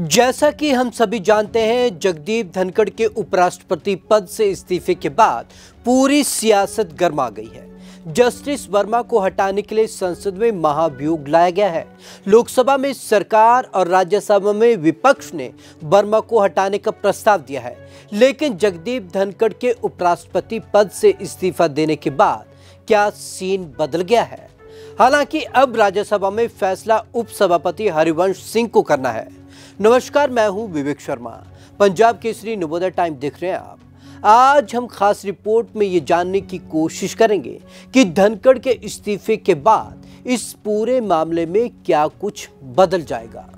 जैसा कि हम सभी जानते हैं, जगदीप धनखड़ के उपराष्ट्रपति पद से इस्तीफे के बाद पूरी सियासत गर्मा गई है। जस्टिस वर्मा को हटाने के लिए संसद में महाभियोग लाया गया है। लोकसभा में सरकार और राज्यसभा में विपक्ष ने वर्मा को हटाने का प्रस्ताव दिया है, लेकिन जगदीप धनखड़ के उपराष्ट्रपति पद से इस्तीफा देने के बाद क्या सीन बदल गया है? हालांकि अब राज्यसभा में फैसला उपसभापति हरिवंश सिंह को करना है। नमस्कार, मैं हूं विवेक शर्मा। पंजाब केसरी नवोदय टाइम देख रहे हैं आप। आज हम खास रिपोर्ट में ये जानने की कोशिश करेंगे कि धनखड़ के इस्तीफे के बाद इस पूरे मामले में क्या कुछ बदल जाएगा।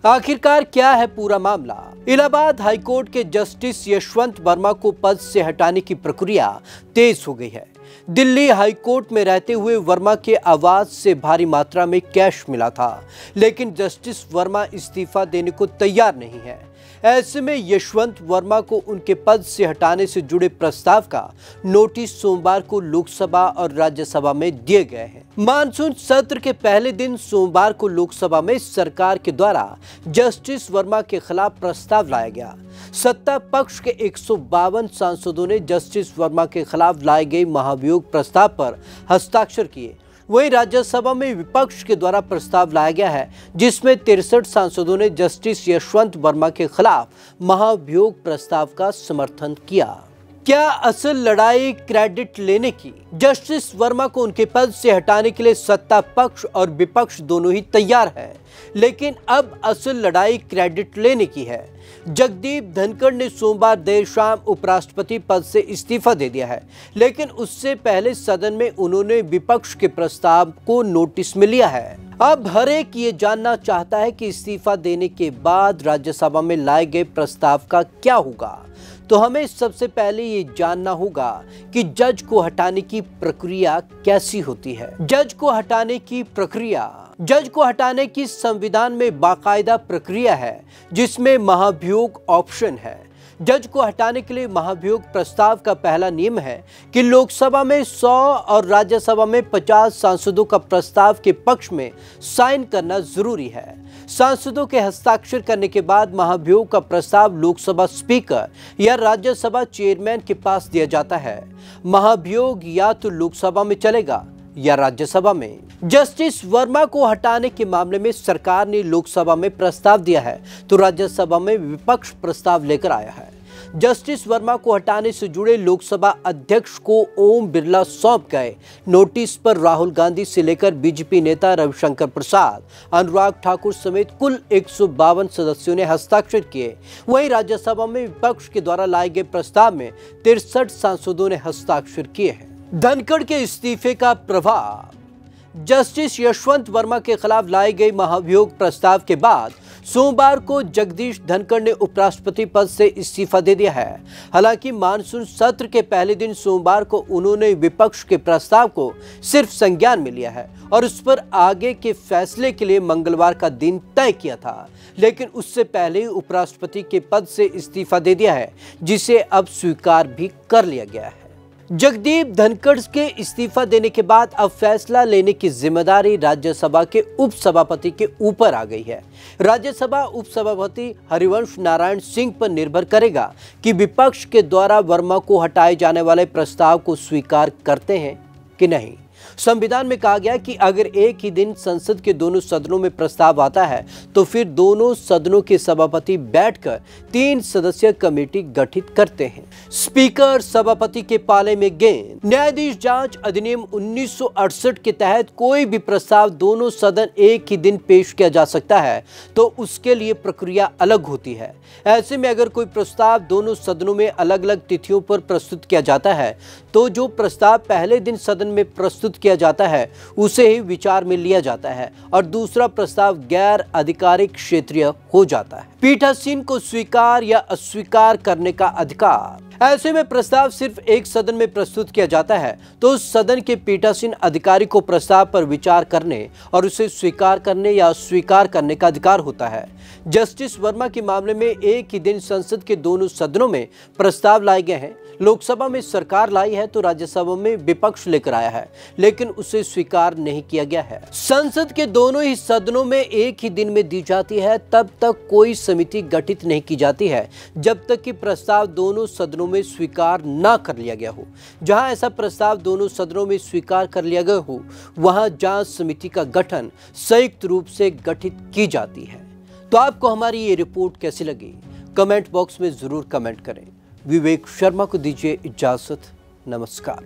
आखिरकार क्या है पूरा मामला? इलाहाबाद हाईकोर्ट के जस्टिस यशवंत वर्मा को पद से हटाने की प्रक्रिया तेज हो गई है। दिल्ली हाईकोर्ट में रहते हुए वर्मा के आवास से भारी मात्रा में कैश मिला था, लेकिन जस्टिस वर्मा इस्तीफा देने को तैयार नहीं है। ऐसे में यशवंत वर्मा को उनके पद से हटाने से जुड़े प्रस्ताव का नोटिस सोमवार को लोकसभा और राज्यसभा में दिए गए हैं। मानसून सत्र के पहले दिन सोमवार को लोकसभा में सरकार के द्वारा जस्टिस वर्मा के खिलाफ प्रस्ताव लाया गया। सत्ता पक्ष के 152 सांसदों ने जस्टिस वर्मा के खिलाफ लाए गए महाभियोग प्रस्ताव पर हस्ताक्षर किए। वहीं राज्यसभा में विपक्ष के द्वारा प्रस्ताव लाया गया है, जिसमें 63 सांसदों ने जस्टिस यशवंत वर्मा के खिलाफ महाभियोग प्रस्ताव का समर्थन किया। क्या असल लड़ाई क्रेडिट लेने की? जस्टिस वर्मा को उनके पद से हटाने के लिए सत्ता पक्ष और विपक्ष दोनों ही तैयार है, लेकिन अब असल लड़ाई क्रेडिट लेने की है। जगदीप धनखड़ ने सोमवार देर शाम उपराष्ट्रपति पद से इस्तीफा दे दिया है, लेकिन उससे पहले सदन में उन्होंने विपक्ष के प्रस्ताव को नोटिस में लिया है। अब हर एक ये जानना चाहता है कि इस्तीफा देने के बाद राज्यसभा में लाए गए प्रस्ताव का क्या होगा। तो हमें सबसे पहले ये जानना होगा कि जज को हटाने की प्रक्रिया कैसी होती है। जज को हटाने की संविधान में बाकायदा प्रक्रिया है, जिसमें महाभियोग ऑप्शन है। जज को हटाने के लिए महाभियोग प्रस्ताव का पहला नियम है कि लोकसभा में 100 और राज्यसभा में 50 सांसदों का प्रस्ताव के पक्ष में साइन करना जरूरी है। सांसदों के हस्ताक्षर करने के बाद महाभियोग का प्रस्ताव लोकसभा स्पीकर या राज्यसभा चेयरमैन के पास दिया जाता है। महाभियोग या तो लोकसभा में चलेगा या राज्यसभा में। जस्टिस वर्मा को हटाने के मामले में सरकार ने लोकसभा में प्रस्ताव दिया है, तो राज्यसभा में विपक्ष प्रस्ताव लेकर आया है। जस्टिस वर्मा को हटाने से जुड़े लोकसभा अध्यक्ष को ओम बिरला सौंप गए नोटिस पर राहुल गांधी से लेकर बीजेपी नेता रविशंकर प्रसाद, अनुराग ठाकुर समेत कुल 152 सदस्यों ने हस्ताक्षर किए। वहीं राज्यसभा में विपक्ष के द्वारा लाए गए प्रस्ताव में 63 सांसदों ने हस्ताक्षर किए हैं। धनखड़ के इस्तीफे का प्रभाव। जस्टिस यशवंत वर्मा के खिलाफ लाए गए महाभियोग प्रस्ताव के बाद सोमवार को जगदीश धनखड़ ने उपराष्ट्रपति पद से इस्तीफा दे दिया है। हालांकि मानसून सत्र के पहले दिन सोमवार को उन्होंने विपक्ष के प्रस्ताव को सिर्फ संज्ञान में लिया है और उस पर आगे के फैसले के लिए मंगलवार का दिन तय किया था, लेकिन उससे पहले ही उपराष्ट्रपति के पद से इस्तीफा दे दिया है, जिसे अब स्वीकार भी कर लिया गया है। जगदीप धनखड़ के इस्तीफा देने के बाद अब फैसला लेने की जिम्मेदारी राज्यसभा के उपसभापति के ऊपर आ गई है। राज्यसभा उपसभापति हरिवंश नारायण सिंह पर निर्भर करेगा कि विपक्ष के द्वारा वर्मा को हटाए जाने वाले प्रस्ताव को स्वीकार करते हैं कि नहीं। संविधान में कहा गया कि अगर एक ही दिन संसद के दोनों सदनों में प्रस्ताव आता है, तो फिर दोनों सदनों के सभापति बैठकर 3 सदस्यीय कमेटी गठित करते हैं। स्पीकर सभापति के पाले में गेंद। न्यायाधीश जांच अधिनियम 1968 के तहत कोई भी प्रस्ताव दोनों सदन एक ही दिन पेश किया जा सकता है, तो उसके लिए प्रक्रिया अलग होती है। ऐसे में अगर कोई प्रस्ताव दोनों सदनों में अलग अलग तिथियों पर प्रस्तुत किया जाता है, तो जो प्रस्ताव पहले दिन सदन में प्रस्तुत किया जाता है उसे ही विचार में लिया जाता है और दूसरा प्रस्ताव गैर आधिकारिक क्षेत्रीय हो जाता है। पीठासीन को स्वीकार या अस्वीकार करने का अधिकार। ऐसे में प्रस्ताव सिर्फ एक सदन में प्रस्तुत किया जाता है तो उस सदन के पीठासीन अधिकारी को प्रस्ताव पर विचार करने और उसे स्वीकार करने या अस्वीकार करने का अधिकार होता है। जस्टिस वर्मा के मामले में एक ही दिन संसद के दोनों सदनों में प्रस्ताव लाए गए हैं, लोकसभा में सरकार लाई है तो राज्यसभा में विपक्ष लेकर आया है, लेकिन उसे स्वीकार नहीं किया गया है। संसद के दोनों ही सदनों में एक ही दिन में दी जाती है, तब तक कोई समिति गठित नहीं की जाती है जब तक कि प्रस्ताव दोनों सदनों में स्वीकार न कर लिया गया हो। जहां ऐसा प्रस्ताव दोनों सदनों में स्वीकार कर लिया गया हो, वहां जांच समिति का गठन संयुक्त रूप से गठित की जाती है। तो आपको हमारी ये रिपोर्ट कैसी लगी, कमेंट बॉक्स में जरूर कमेंट करें। विवेक शर्मा को दीजिए इजाजत। नमस्कार।